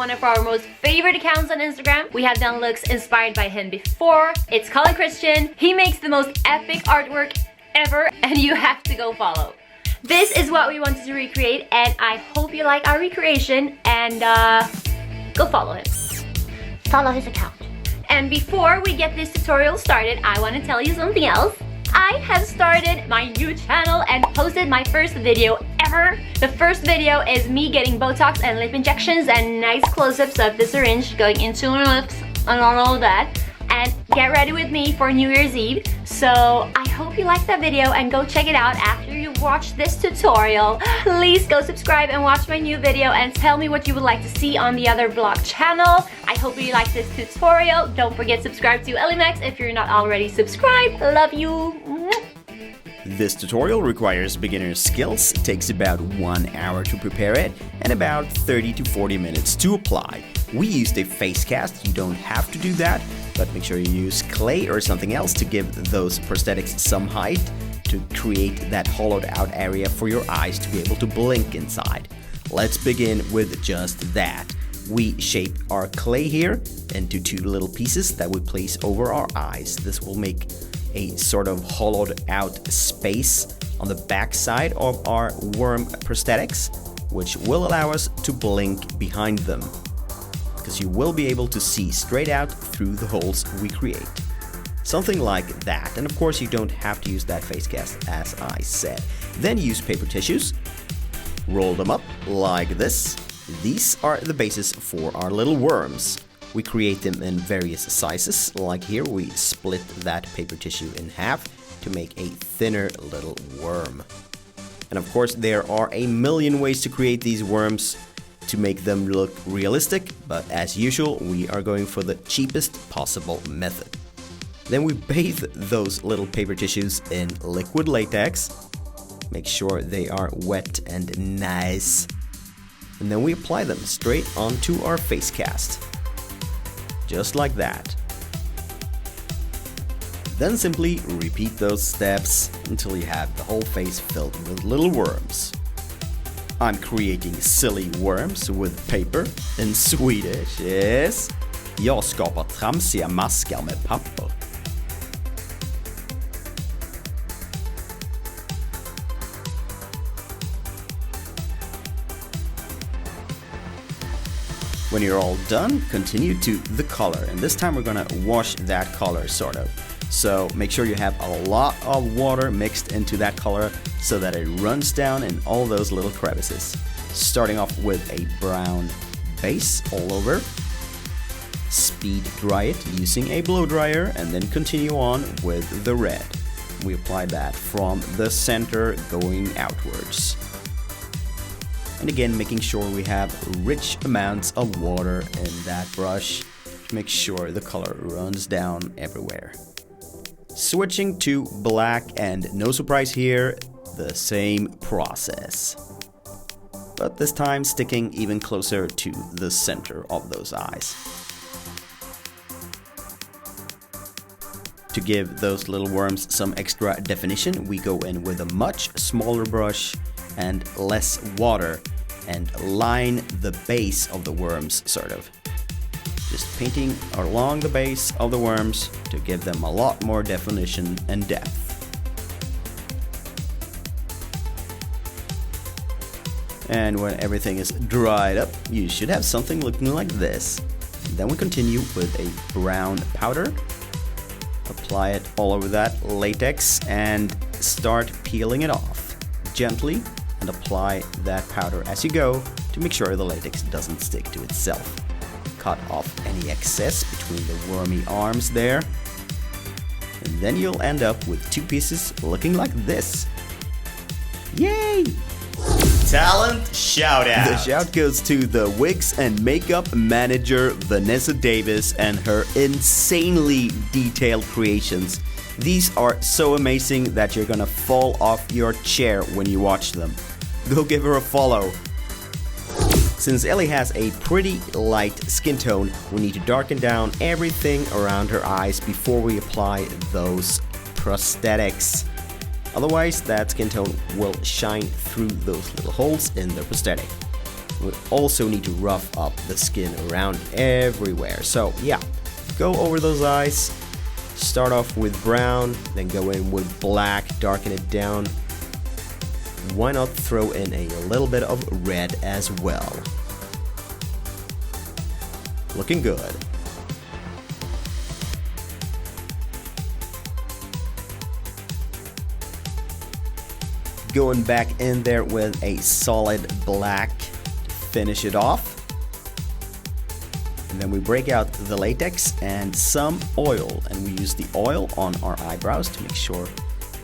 one of our most favorite accounts on Instagram. We have done looks inspired by him before. It's Colin Christian. He makes the most epic artwork ever, and you have to go follow. This is what we wanted to recreate, and I hope you like our recreation, and go follow him. Follow his account. And before we get this tutorial started, I want to tell you something else. I have started my new channel and posted my first video ever. The first video is me getting Botox and lip injections and nice close-ups of the syringe going into my lips and all of that. And get ready with me for New Year's Eve. So I hope you like that video and go check it out after you watch this tutorial. Please go subscribe and watch my new video and tell me what you would like to see on the other vlog channel. I hope you like this tutorial. Don't forget to subscribe to Ellimax if you're not already subscribed. Love you. This tutorial requires beginner skills. It takes about 1 hour to prepare it and about 30 to 40 minutes to apply. We used a face cast. You don't have to do that, but make sure you use clay or something else to give those prosthetics some height to create that hollowed out area for your eyes to be able to blink inside. Let's begin with just that. We shape our clay here into 2 little pieces that we place over our eyes. This will make a sort of hollowed out space on the back side of our worm prosthetics, which will allow us to blink behind them, because you will be able to see straight out through the holes we create. Something like that, and of course you don't have to use that face cast as I said. Then use paper tissues, roll them up like this. These are the basis for our little worms. We create them in various sizes, like here we split that paper tissue in half to make a thinner little worm. And of course there are a million ways to create these worms to make them look realistic, but as usual we are going for the cheapest possible method. Then we bathe those little paper tissues in liquid latex. Make sure they are wet and nice. And then we apply them straight onto our face cast. Just like that. Then simply repeat those steps until you have the whole face filled with little worms. I'm creating silly worms with paper. In Swedish is Jag skapar tramsiga maskar med papper. When you're all done, continue to the color, and this time we're gonna wash that color sort of. So make sure you have a lot of water mixed into that color so that it runs down in all those little crevices. Starting off with a brown base all over. Speed dry it using a blow dryer and then continue on with the red. We apply that from the center going outwards. And again, making sure we have rich amounts of water in that brush to make sure the color runs down everywhere. Switching to black, and no surprise here, the same process. But this time sticking even closer to the center of those eyes. To give those little worms some extra definition, we go in with a much smaller brush and less water and line the base of the worms sort of. Just painting along the base of the worms to give them a lot more definition and depth. And when everything is dried up, you should have something looking like this. Then we continue with a brown powder. Apply it all over that latex and start peeling it off gently, and apply that powder as you go to make sure the latex doesn't stick to itself. Cut off any excess between the wormy arms there. And then you'll end up with 2 pieces looking like this. Yay! Talent shout out. The shout goes to the wigs and makeup manager Vanessa Davis and her insanely detailed creations. These are so amazing that you're gonna fall off your chair when you watch them. Go give her a follow. Since Ellie has a pretty light skin tone, we need to darken down everything around her eyes before we apply those prosthetics. Otherwise, that skin tone will shine through those little holes in the prosthetic. We also need to rough up the skin around everywhere. So yeah, go over those eyes. Start off with brown, then go in with black, darken it down. Why not throw in a little bit of red as well? Looking good. Going back in there with a solid black to finish it off. And then we break out the latex and some oil, and we use the oil on our eyebrows to make sure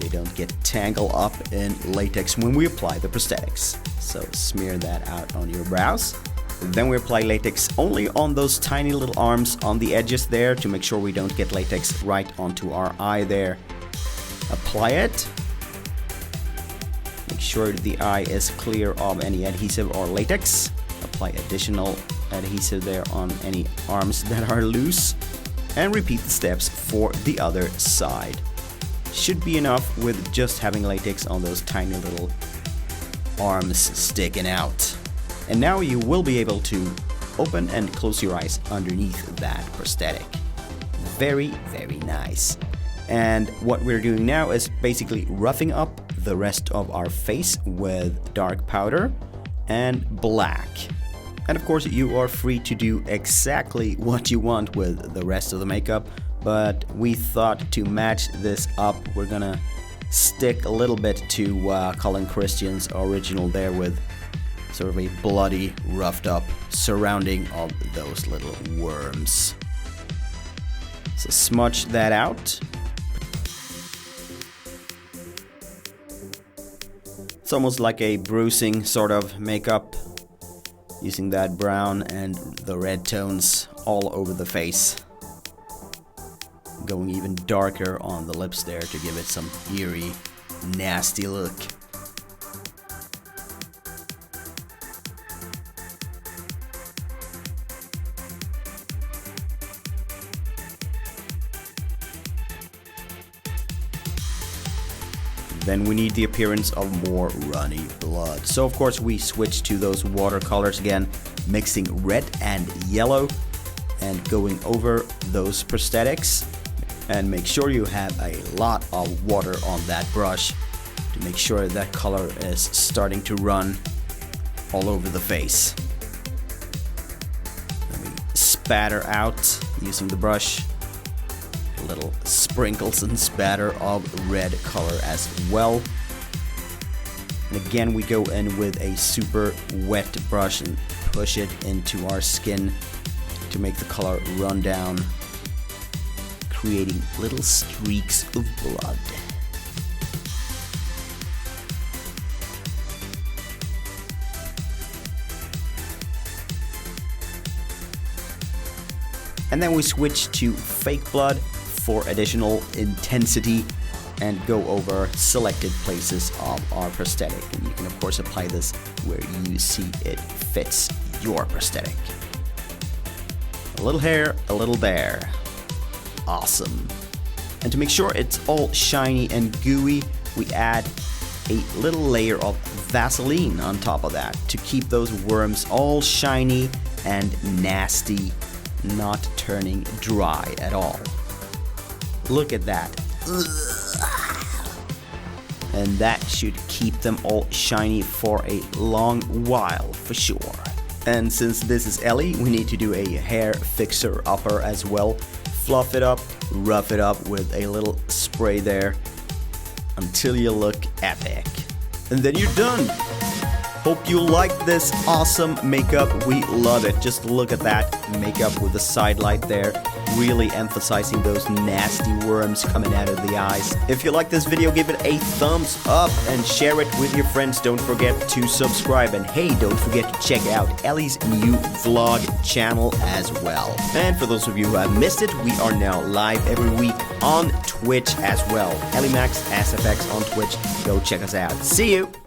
they don't get tangled up in latex when we apply the prosthetics. So smear that out on your brows. Then we apply latex only on those tiny little arms on the edges there to make sure we don't get latex right onto our eye there. Apply it. Make sure the eye is clear of any adhesive or latex. Apply additional adhesive there on any arms that are loose. And repeat the steps for the other side. Should be enough with just having latex on those tiny little arms sticking out. And now you will be able to open and close your eyes underneath that prosthetic. Very, very nice. And what we're doing now is basically roughing up the rest of our face with dark powder and black. And of course, you are free to do exactly what you want with the rest of the makeup, but we thought to match this up, we're gonna stick a little bit to Colin Christian's original there with sort of a bloody, roughed up surrounding of those little worms. So smudge that out. It's almost like a bruising sort of makeup, using that brown and the red tones all over the face. Going even darker on the lips there to give it some eerie, nasty look. Then we need the appearance of more runny blood. So of course we switch to those watercolors again, mixing red and yellow and going over those prosthetics. And make sure you have a lot of water on that brush to make sure that color is starting to run all over the face. Then we spatter out using the brush. Little sprinkles and spatter of red color as well. And again, we go in with a super wet brush and push it into our skin to make the color run down, creating little streaks of blood. And then we switch to fake blood for additional intensity and go over selected places of our prosthetic. And you can of course apply this where you see it fits your prosthetic. A little here, a little there. Awesome. And to make sure it's all shiny and gooey, we add a little layer of Vaseline on top of that to keep those worms all shiny and nasty, not turning dry at all. Look at that. And that should keep them all shiny for a long while for sure. And since this is Ellie, we need to do a hair fixer upper as well. Fluff it up, rough it up with a little spray there until you look epic. And then you're done. Hope you like this awesome makeup. We love it. Just look at that makeup with the side light there, really emphasizing those nasty worms coming out of the eyes. If you like this video, give it a thumbs up and share it with your friends. Don't forget to subscribe. And hey, don't forget to check out Ellie's new vlog channel as well. And for those of you who have missed it, we are now live every week on Twitch as well. Ellie Max SFX on Twitch. Go check us out. See you!